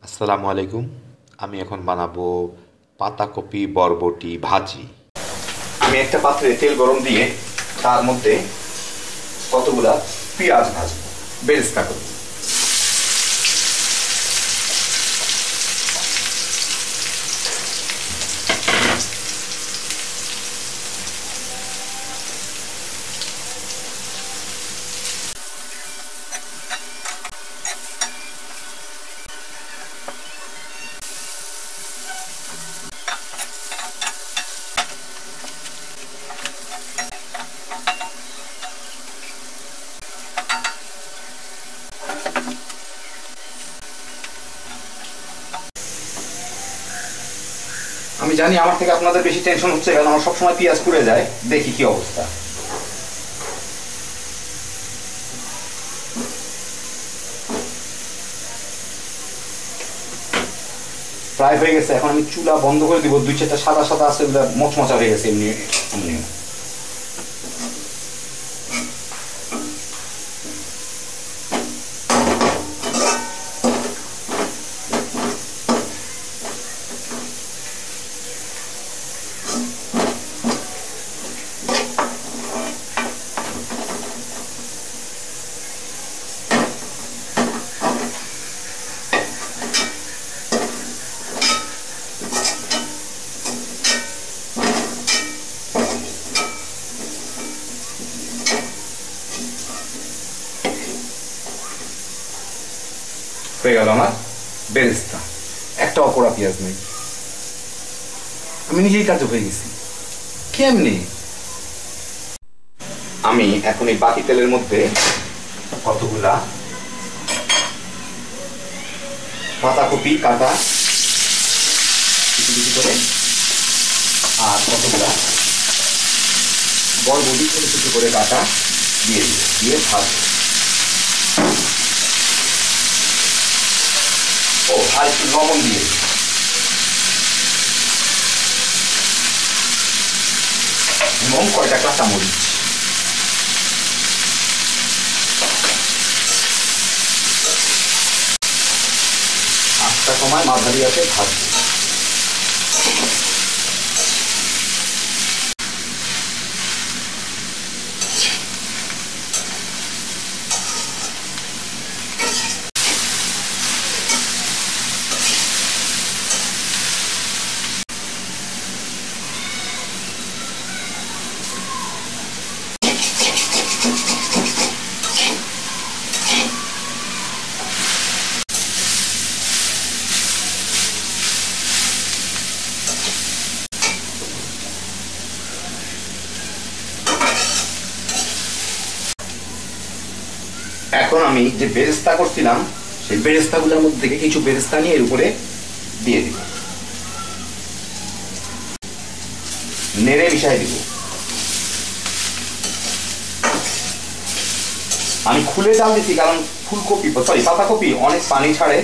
আসসালামু আলাইকুম। আমি এখন বানাবো পাতাকপি বরবটি ভাজি। আমি একটা পাত্রে তেল গরম দিয়ে তার মধ্যে কতগুলা পেঁয়াজ ভাজবো, বেরেস্তা করবো। আমি জানি আমার থেকে আপনাদের বেশি টেনশন হচ্ছে, কারণ আমার সবসময় পেঁয়াজ পুড়ে যায়। দেখি কি অবস্থা। প্রায় হয়ে গেছে। এখন আমি চুলা বন্ধ করে দিব। দুই চারটা সাদা সাদা আছে, ওগুলো মচমচা হয়ে গেছে এমনি এমনি। হয়ে গেল আমার বেরেস্তা। একটা অপরা পেঁয়াজ নেই। আমি নিজেই কাজে হয়ে গেছি। কেমনি আমি এখন এই বাকি তেলের মধ্যে কতগুলা পাতাকপি কাটা কিছু কিছু করে, আর কতগুলা বরবটি ছোট ছোট করে কাটা দিয়ে দিব, দিয়ে ভাজবো। ও, আর একটু লবণ দিয়ে দিই। এবং কয়টা কাঁচামরিচ। আটটা সময় মাঝারি আছে ভাজবো। এখন আমি যে বেরেস্তা করছিলাম সেই বেরেস্তাগুলোর মধ্যে থেকে কিছু বেরেস্তা নিয়ে এর উপরে দিয়ে দিব, নেড়ে মিশাই দিব। আমি খুলে জাল দিচ্ছি কারণ ফুলকপি সরি পাতাকপি অনেক পানি ছাড়ে।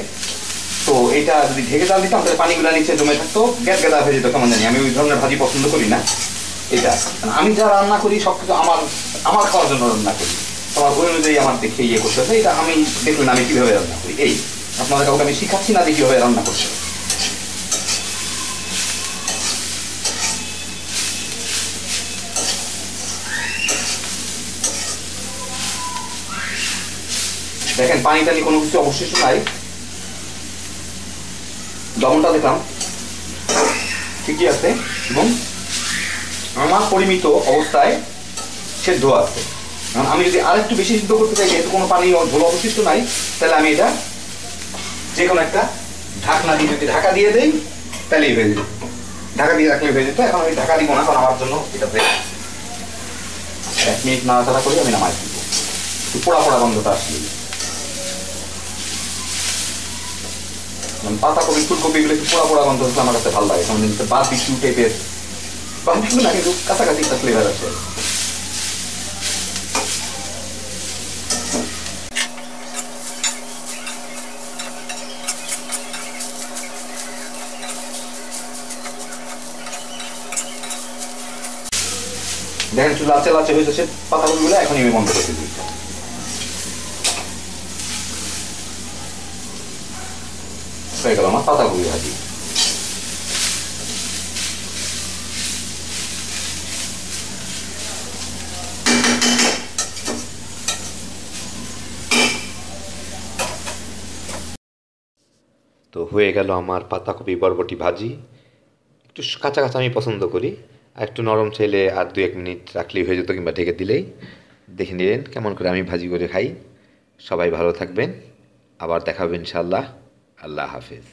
তো এটা যদি ঢেকে জাল দিতাম তাহলে পানিগুলো নিচে জমে থাকতো, গ্যাস গেদা হয়ে যেত। কেমন জানি, আমি ওই ধরনের ভাজি পছন্দ করি না। এটা আমি যা রান্না করি সবকিছু আমার আমার খাওয়ার জন্য রান্না করি। তোমার ওই অনুযায়ী আমার দেখে ইয়ে করতে হবে। এটা আমি দেখলেন আমি কিভাবে রান্না করি। এই আপনাদের কাউকে আমি শিখাচ্ছি না যে কিভাবে রান্না করতে হবে। দেখেন পানি টানি কোনো কিছু অবশিষ্ট নাই। লবণটা দেখলাম ঠিকই আছে এবং আমার পরিমিত অবস্থায় সেদ্ধ আছে। আমি যদি আরেকটু বেশি সিদ্ধ করতে চাই, যেহেতু কোনো পানি ঝোল অবশিষ্ট নাই, তাহলে আমি এটা যে কোনো একটা ঢাকনা দিয়ে যদি ঢাকা দিয়ে দেই তাহলেই হয়ে যেত। ঢাকা দিয়ে রাখলে হয়ে যেত। এখন আমি ঢাকা দিব না, কারণ আমার জন্য এটা 1 মিনিট নাড়াচাড়া করে আমি নামাই দিব। একটু পোড়া পোড়া গন্ধটা আসলে। পাতাকপি ফুলকপি এগুলো একটু পোড়া পোড়া গন্ধ আসলে আমার কাছে ভালো লাগে। কারণ বারবিকিউ টাইপের, বারবিকিউ না কিন্তু কাছাকাছি একটা ফ্লেভার আছে। দেখেন একটু লাচে লাচে হয়ে যাচ্ছে পাতাকপিগুলো। এখন আমি বন্ধ করে দিই। হয়ে গেল আমার পাতাকপি ভাজি। তো হয়ে গেল আমার পাতাকপি বরবটি ভাজি। একটু কাঁচা কাঁচা আমি পছন্দ করি, আর একটু নরম চাইলে আর 2-1 মিনিট রাখলেই হয়ে যেত, কিংবা ঢেকে দিলেই। দেখে নিলেন কেমন করে আমি ভাজি করে খাই। সবাই ভালো থাকবেন, আবার দেখা হবে ইনশাআল্লাহ। আল্লাহ হাফেজ।